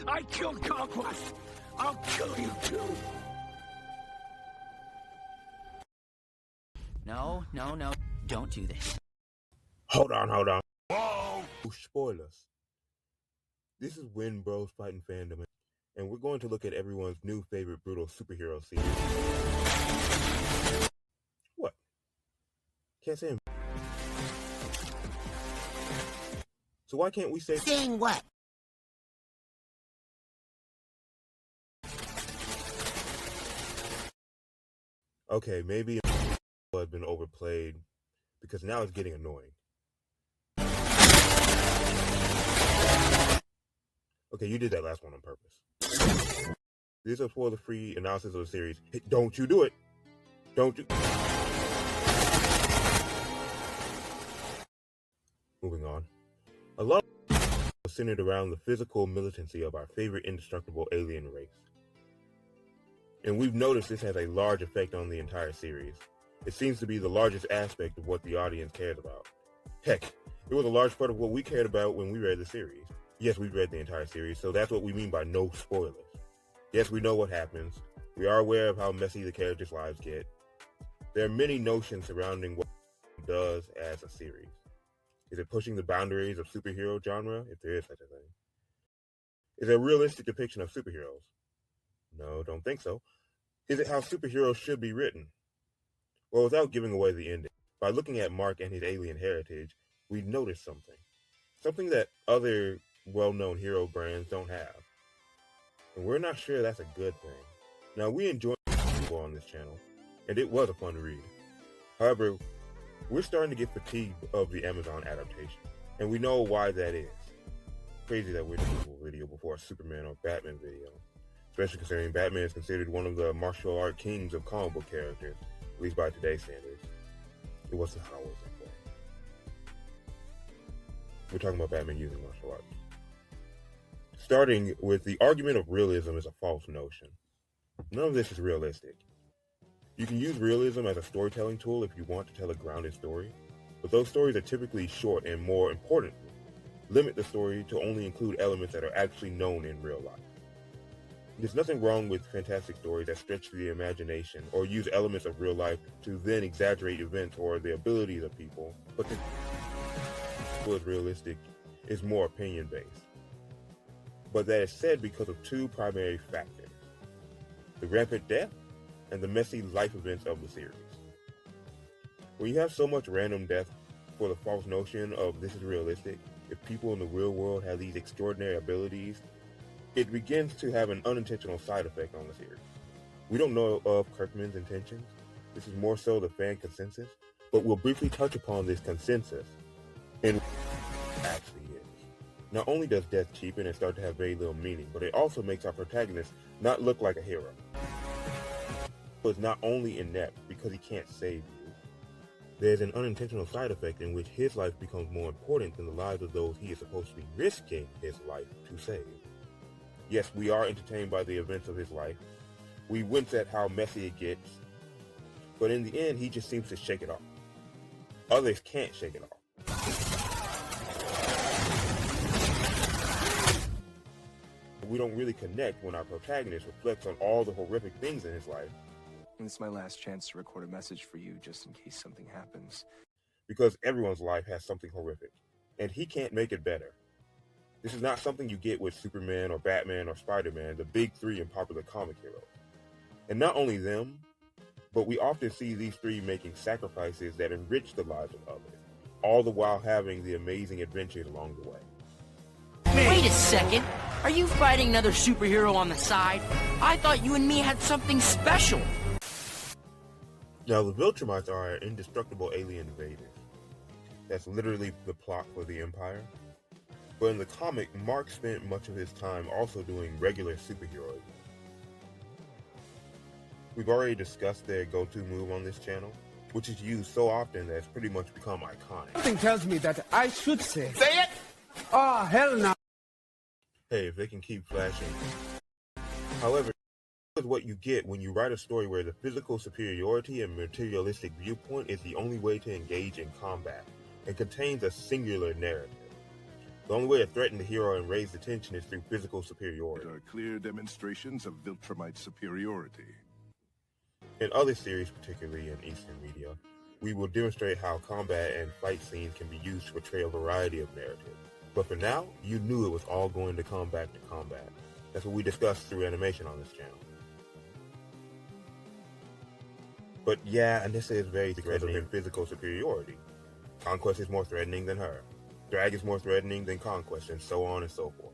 I killed Conquest! I'll kill you too! No. Don't do this. Hold on. Whoa! Spoilers. This is When Bros Fighting Fandom, and we're going to look at everyone's new favorite brutal superhero series. What? Can't say him. So why can't we say... Saying what? Okay, maybe has been overplayed because now it's getting annoying. Okay, you did that last one on purpose. This is a spoiler-free analysis of the series. Hey, don't you do it! Don't you... Moving on. A lot of was centered around the physical militancy of our favorite indestructible alien race. And we've noticed this has a large effect on the entire series. It seems to be the largest aspect of what the audience cares about. Heck, it was a large part of what we cared about when we read the series. Yes, we've read the entire series, so that's what we mean by no spoilers. Yes, we know what happens. We are aware of how messy the characters' lives get. There are many notions surrounding what it does as a series. Is it pushing the boundaries of superhero genre, if there is such a thing? Is it a realistic depiction of superheroes? No, don't think so. Is it how superheroes should be written? Well, without giving away the ending, by looking at Mark and his alien heritage, we notice something. Something that other well-known hero brands don't have. And we're not sure that's a good thing. Now, we enjoy people on this channel, and it was a fun read. However, we're starting to get fatigued of the Amazon adaptation, and we know why that is. Crazy that we're doing a video before a Superman or Batman video. Especially considering Batman is considered one of the martial art kings of comic book characters, at least by today's standards. It wasn't how it was before. We're talking about Batman using martial arts. Starting with the argument of realism is a false notion. None of this is realistic. You can use realism as a storytelling tool if you want to tell a grounded story, but those stories are typically short and, more importantly, limit the story to only include elements that are actually known in real life. There's nothing wrong with fantastic stories that stretch the imagination or use elements of real life to then exaggerate events or the abilities of people, but the was realistic is more opinion-based. But that is said because of two primary factors: the rampant death and the messy life events of the series. When you have so much random death for the false notion of this is realistic, if people in the real world have these extraordinary abilities, it begins to have an unintentional side effect on the series. We don't know of Kirkman's intentions. This is more so the fan consensus, but we'll briefly touch upon this consensus and what it actually is. Not only does death cheapen and start to have very little meaning, but it also makes our protagonist not look like a hero. He is not only inept because he can't save you. There's an unintentional side effect in which his life becomes more important than the lives of those he is supposed to be risking his life to save. Yes, we are entertained by the events of his life. We wince at how messy it gets. But in the end, he just seems to shake it off. Others can't shake it off. We don't really connect when our protagonist reflects on all the horrific things in his life. And it's my last chance to record a message for you just in case something happens. Because everyone's life has something horrific, and he can't make it better. This is not something you get with Superman or Batman or Spider-Man, the big three in popular comic heroes. And not only them, but we often see these three making sacrifices that enrich the lives of others, all the while having the amazing adventures along the way. Wait a second. Are you fighting another superhero on the side? I thought you and me had something special. Now, the Viltrumites are indestructible alien invaders. That's literally the plot for the Empire. But in the comic, Mark spent much of his time also doing regular superhero events. We've already discussed their go-to move on this channel, which is used so often that it's pretty much become iconic. Something tells me that I should say. Say it! Oh, hell no. Hey, if they can keep flashing. However, this is what you get when you write a story where the physical superiority and materialistic viewpoint is the only way to engage in combat and contains a singular narrative. The only way to threaten the hero and raise the tension is through physical superiority. There are clear demonstrations of Viltrumite superiority. In other series, particularly in Eastern media, we will demonstrate how combat and fight scenes can be used to portray a variety of narratives. But for now, you knew it was all going to come back to combat. That's what we discussed through animation on this channel. But yeah, Anissa is very threatening in physical superiority. Conquest is more threatening than her. Drag is more threatening than Conquest, and so on and so forth.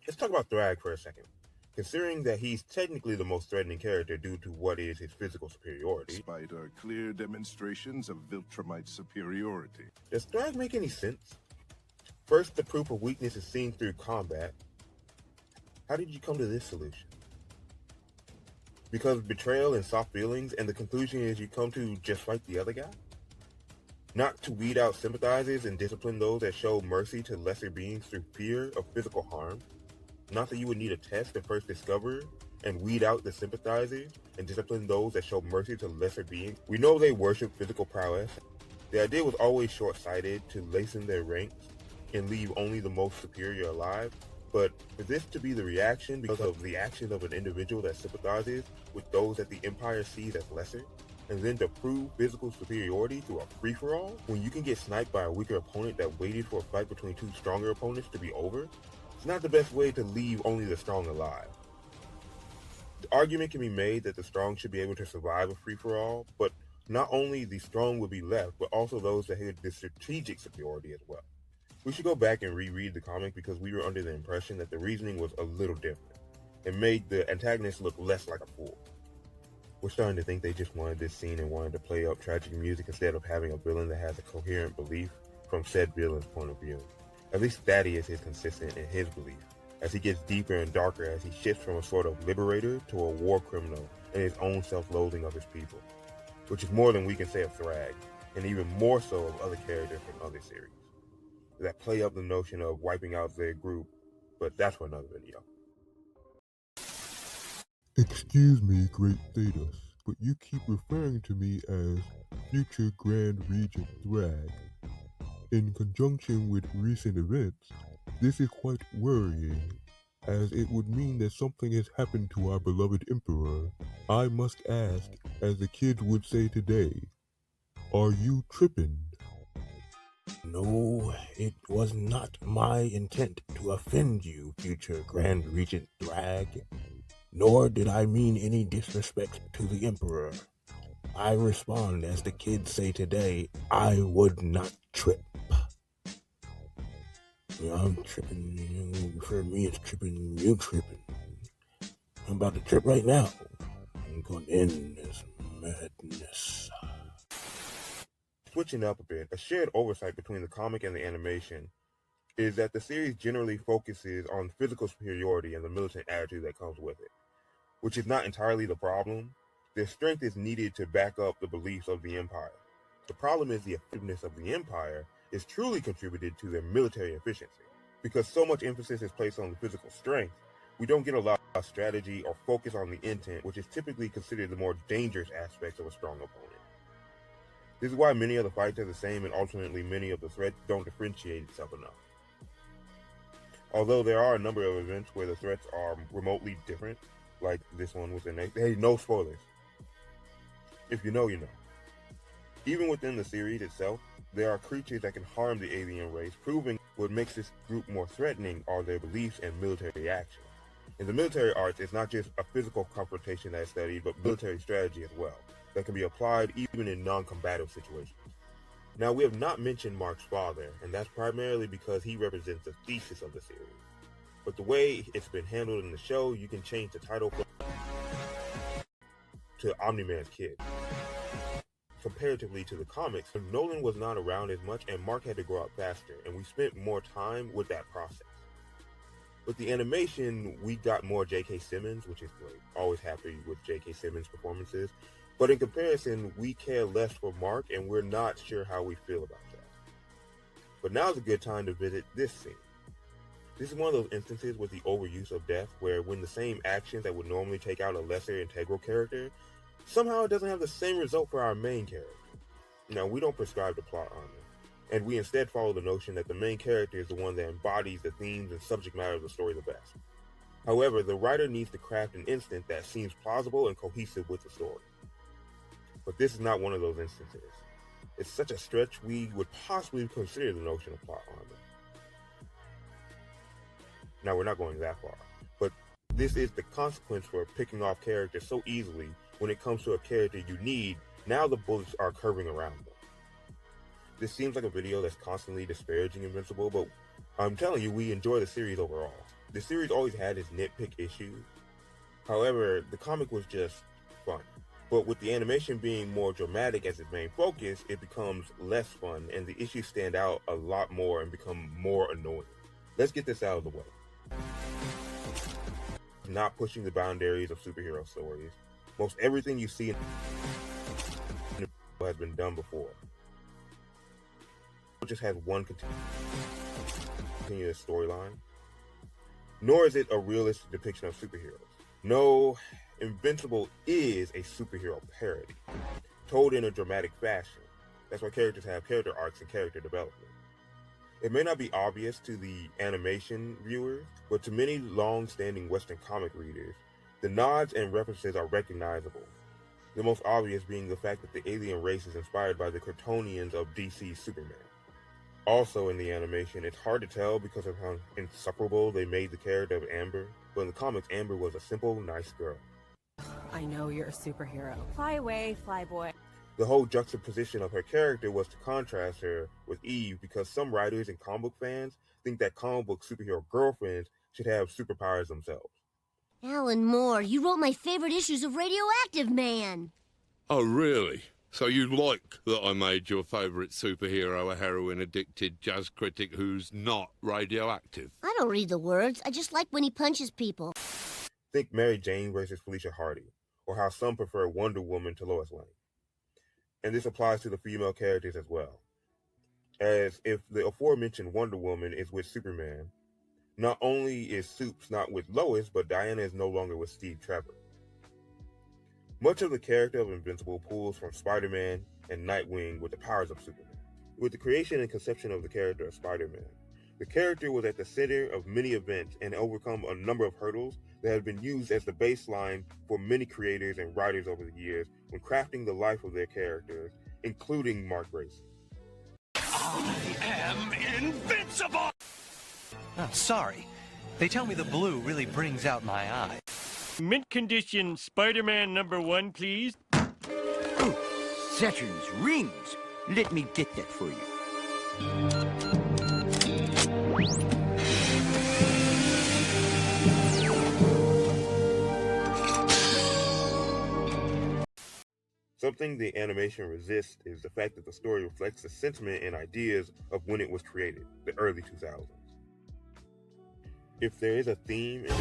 Let's talk about Thrag for a second. Considering that he's technically the most threatening character due to what is his physical superiority. Despite our clear demonstrations of Viltrumite superiority. Does Thrag make any sense? First, the proof of weakness is seen through combat. How did you come to this solution? Because of betrayal and soft feelings, and the conclusion is you come to just fight the other guy? Not to weed out sympathizers and discipline those that show mercy to lesser beings through fear of physical harm? Not that you would need a test to first discover and weed out the sympathizers and discipline those that show mercy to lesser beings? We know they worship physical prowess. The idea was always short-sighted to lengthen their ranks and leave only the most superior alive. But for this to be the reaction because of the action of an individual that sympathizes with those that the Empire sees as lesser, and then to prove physical superiority through a free-for-all, when you can get sniped by a weaker opponent that waited for a fight between two stronger opponents to be over, it's not the best way to leave only the strong alive. The argument can be made that the strong should be able to survive a free-for-all, but not only the strong would be left, but also those that had the strategic superiority as well. We should go back and reread the comic because we were under the impression that the reasoning was a little different. It made the antagonist look less like a fool. We're starting to think they just wanted this scene and wanted to play up tragic music instead of having a villain that has a coherent belief from said villain's point of view. At least Thaddeus is consistent in his belief, as he gets deeper and darker as he shifts from a sort of liberator to a war criminal in his own self-loathing of his people, which is more than we can say of Thrag, and even more so of other characters from other series that play up the notion of wiping out their group, but that's for another video. Excuse me, Great Thetis, but you keep referring to me as future Grand Regent Thrag. In conjunction with recent events, this is quite worrying, as it would mean that something has happened to our beloved Emperor. I must ask, as the kids would say today, are you tripping? No, it was not my intent to offend you, future Grand Regent Thrag, nor did I mean any disrespect to the Emperor. I respond as the kids say today, I would not trip. I'm tripping, for me it's tripping, you tripping. I'm about to trip right now. I'm going to end this madness. Switching up a bit, a shared oversight between the comic and the animation is that the series generally focuses on physical superiority and the militant attitude that comes with it, which is not entirely the problem. Their strength is needed to back up the beliefs of the Empire. The problem is the effectiveness of the Empire is truly contributed to their military efficiency. Because so much emphasis is placed on the physical strength, we don't get a lot of strategy or focus on the intent, which is typically considered the more dangerous aspects of a strong opponent. This is why many of the fights are the same and ultimately many of the threats don't differentiate itself enough. Although there are a number of events where the threats are remotely different, like this one with the next. Hey, no spoilers. If you know, you know. Even within the series itself, there are creatures that can harm the alien race, proving what makes this group more threatening are their beliefs and military action. In the military arts, it's not just a physical confrontation that is studied, but military strategy as well, that can be applied even in non-combative situations. Now, we have not mentioned Mark's father, and that's primarily because he represents the thesis of the series. But the way it's been handled in the show, you can change the title to Omni-Man's kid. Comparatively to the comics, Nolan was not around as much and Mark had to grow up faster, and we spent more time with that process. With the animation, we got more J.K. Simmons, which is great. Always happy with J.K. Simmons' performances. But in comparison, we care less for Mark, and we're not sure how we feel about that. But now's a good time to visit this scene. This is one of those instances with the overuse of death, where when the same actions that would normally take out a lesser integral character, somehow it doesn't have the same result for our main character. Now, we don't prescribe to plot armor, and we instead follow the notion that the main character is the one that embodies the themes and subject matter of the story the best. However, the writer needs to craft an instant that seems plausible and cohesive with the story. But this is not one of those instances. It's such a stretch we would possibly consider the notion of plot armor. Now, we're not going that far, but this is the consequence for picking off characters so easily when it comes to a character you need. Now the bullets are curving around them. This seems like a video that's constantly disparaging Invincible, but I'm telling you, we enjoy the series overall. The series always had its nitpick issues. However, the comic was just fun. But with the animation being more dramatic as its main focus, it becomes less fun, and the issues stand out a lot more and become more annoying. Let's get this out of the way. Not pushing the boundaries of superhero stories. Most everything you see has been done before. It just has one continuous storyline. Nor is it a realistic depiction of superheroes. No, Invincible is a superhero parody, told in a dramatic fashion. That's why characters have character arcs and character development. It may not be obvious to the animation viewers, but to many long-standing Western comic readers, the nods and references are recognizable. The most obvious being the fact that the alien race is inspired by the Kryptonians of DC's Superman. Also in the animation, it's hard to tell because of how insufferable they made the character of Amber, but in the comics, Amber was a simple, nice girl. I know you're a superhero. Fly away, flyboy. The whole juxtaposition of her character was to contrast her with Eve because some writers and comic book fans think that comic book superhero girlfriends should have superpowers themselves. Alan Moore, you wrote my favorite issues of Radioactive Man. Oh, really? So you like that I made your favourite superhero a heroin-addicted jazz critic who's not radioactive? I don't read the words. I just like when he punches people. Think Mary Jane versus Felicia Hardy, or how some prefer Wonder Woman to Lois Lane. And this applies to the female characters as well. As if the aforementioned Wonder Woman is with Superman, not only is Supes not with Lois, but Diana is no longer with Steve Trevor. Much of the character of Invincible pulls from Spider-Man and Nightwing with the powers of Superman. With the creation and conception of the character of Spider-Man, the character was at the center of many events and overcome a number of hurdles that have been used as the baseline for many creators and writers over the years when crafting the life of their characters, including Mark Grayson. I am invincible! Oh, sorry. They tell me the blue really brings out my eye. Mint condition Spider-Man #1, please. Oh, Saturn's rings. Let me get that for you. Something the animation resists is the fact that the story reflects the sentiment and ideas of when it was created, the early 2000s. If there is a theme in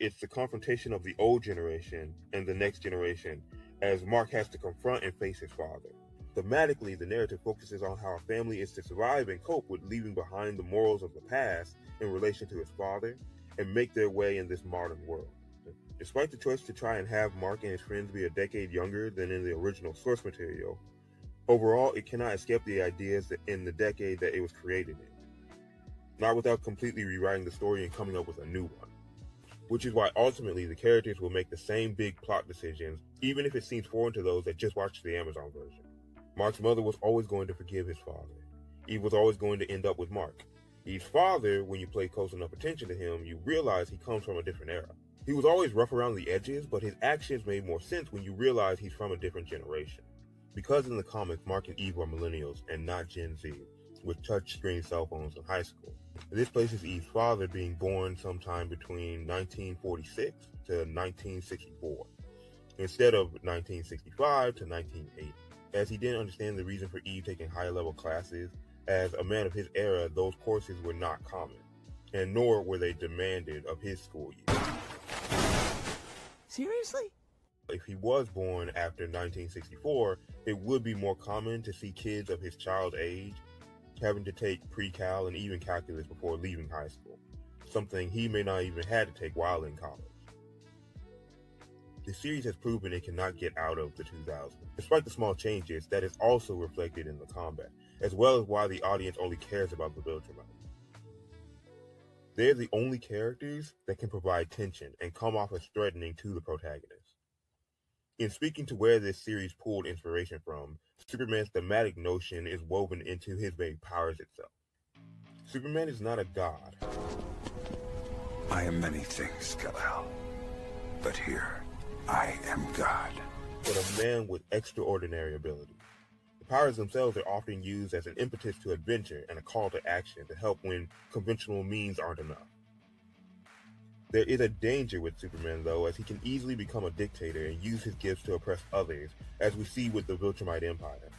it's the confrontation of the old generation and the next generation, as Mark has to confront and face his father. Thematically, the narrative focuses on how a family is to survive and cope with leaving behind the morals of the past in relation to his father and make their way in this modern world. Despite the choice to try and have Mark and his friends be a decade younger than in the original source material, overall it cannot escape the ideas in the decade that it was created in. Not without completely rewriting the story and coming up with a new one. Which is why ultimately the characters will make the same big plot decisions, even if it seems foreign to those that just watched the Amazon version. Mark's mother was always going to forgive his father. Eve was always going to end up with Mark. Eve's father, when you pay close enough attention to him, you realize he comes from a different era. He was always rough around the edges, but his actions made more sense when you realize he's from a different generation. Because in the comics, Mark and Eve are millennials and not Gen Z, with touchscreen cell phones in high school. This places Eve's father being born sometime between 1946 to 1964, instead of 1965 to 1980, as he didn't understand the reason for Eve taking higher-level classes. As a man of his era, those courses were not common, and nor were they demanded of his school year. Seriously? If he was born after 1964, it would be more common to see kids of his child's age having to take pre-cal and even calculus before leaving high school, something he may not even had to take while in college. The series has proven it cannot get out of the 2000s. Despite the small changes, that is also reflected in the combat, as well as why the audience only cares about the Viltrumite. They're the only characters that can provide tension and come off as threatening to the protagonist. In speaking to where this series pulled inspiration from, Superman's thematic notion is woven into his very powers itself. Superman is not a god. I am many things, Kal-El. But here, I am God. But a man with extraordinary ability. The powers themselves are often used as an impetus to adventure and a call to action to help when conventional means aren't enough. There is a danger with Superman, though, as he can easily become a dictator and use his gifts to oppress others, as we see with the Viltrumite Empire.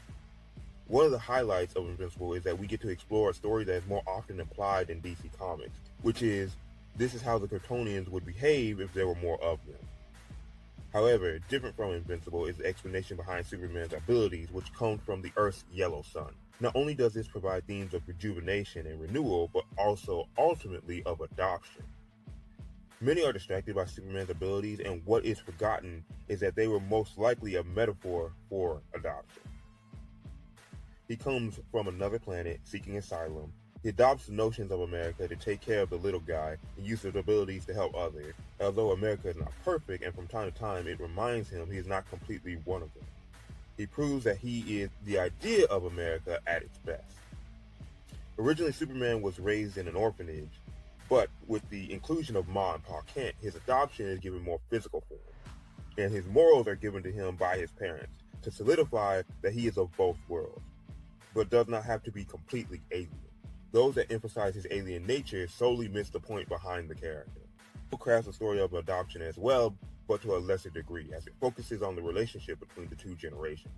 One of the highlights of Invincible is that we get to explore a story that is more often implied in DC Comics, which is, this is how the Kryptonians would behave if there were more of them. However, different from Invincible is the explanation behind Superman's abilities, which come from the Earth's yellow sun. Not only does this provide themes of rejuvenation and renewal, but also ultimately of adoption. Many are distracted by Superman's abilities, and what is forgotten is that they were most likely a metaphor for adoption. He comes from another planet seeking asylum. He adopts the notions of America to take care of the little guy and use his abilities to help others. Although America is not perfect, and from time to time it reminds him he is not completely one of them. He proves that he is the idea of America at its best. Originally, Superman was raised in an orphanage, but with the inclusion of Ma and Pa Kent, his adoption is given more physical form, and his morals are given to him by his parents to solidify that he is of both worlds, but does not have to be completely alien. Those that emphasize his alien nature solely miss the point behind the character. It crafts a story of adoption as well, but to a lesser degree, as it focuses on the relationship between the two generations.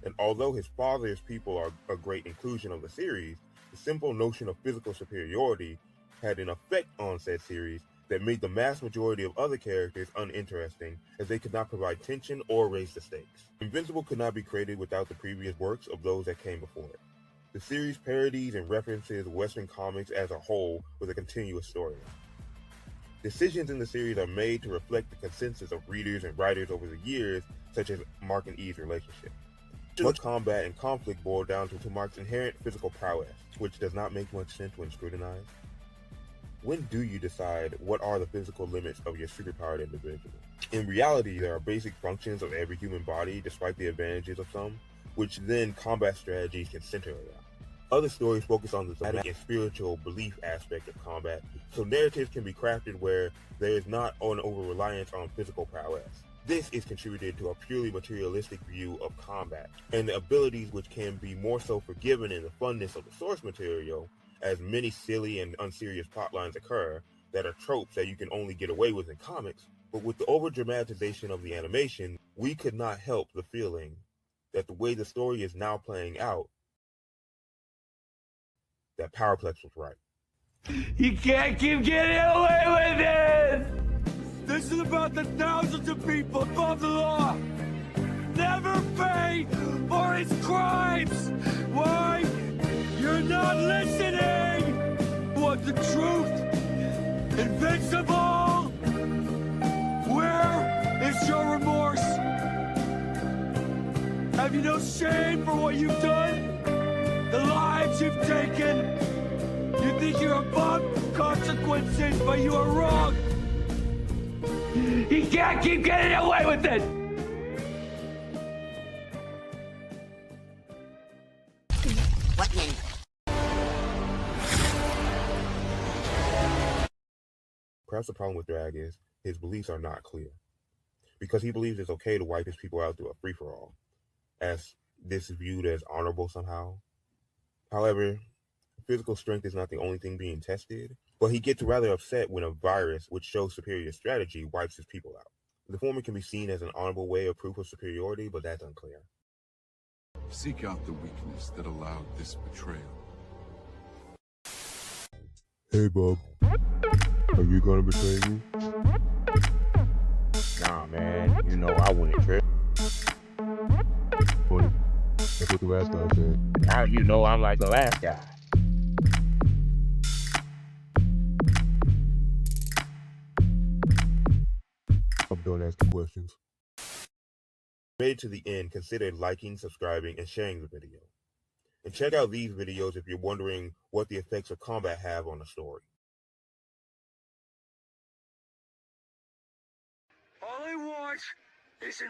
And although his father's people are a great inclusion of the series, the simple notion of physical superiority had an effect on said series that made the vast majority of other characters uninteresting, as they could not provide tension or raise the stakes. Invincible could not be created without the previous works of those that came before it. The series parodies and references Western comics as a whole with a continuous story. Decisions in the series are made to reflect the consensus of readers and writers over the years, such as Mark and Eve's relationship. Much combat and conflict boil down to Mark's inherent physical prowess, which does not make much sense when scrutinized. When do you decide what are the physical limits of your superpowered individual? In reality, there are basic functions of every human body, despite the advantages of some, which then combat strategies can center around. Other stories focus on the thematic and spiritual belief aspect of combat, so narratives can be crafted where there is not an over-reliance on physical prowess. This is contributed to a purely materialistic view of combat, and the abilities which can be more so forgiven in the funness of the source material, as many silly and unserious plotlines occur that are tropes that you can only get away with in comics. But with the over-dramatization of the animation, we could not help the feeling that the way the story is now playing out, that Powerplex was right. You can't keep getting away with it! This is about the thousands of people above the law. Never pay for his crimes! Why? You're not listening! What the truth? Invincible! Where is your remorse? Have you no shame for what you've done? The lives you've taken? You think you're above consequences, but you are wrong! You can't keep getting away with it! What in? Perhaps the problem with Drag is his beliefs are not clear, because he believes it's okay to wipe his people out through a free-for-all, as this is viewed as honorable somehow. However, physical strength is not the only thing being tested, but he gets rather upset when a virus, which shows superior strategy, wipes his people out. The former can be seen as an honorable way of proof of superiority, but that's unclear. Seek out the weakness that allowed this betrayal. Hey, Bob. Are you gonna betray me? Nah, man. You know I wouldn't trip. Funny. That's what the last guy said. Now you know I'm like the last guy. I'm done asking questions. made it to the end, consider liking, subscribing, and sharing the video. And check out these videos if you're wondering what the effects of combat have on the story. All I want is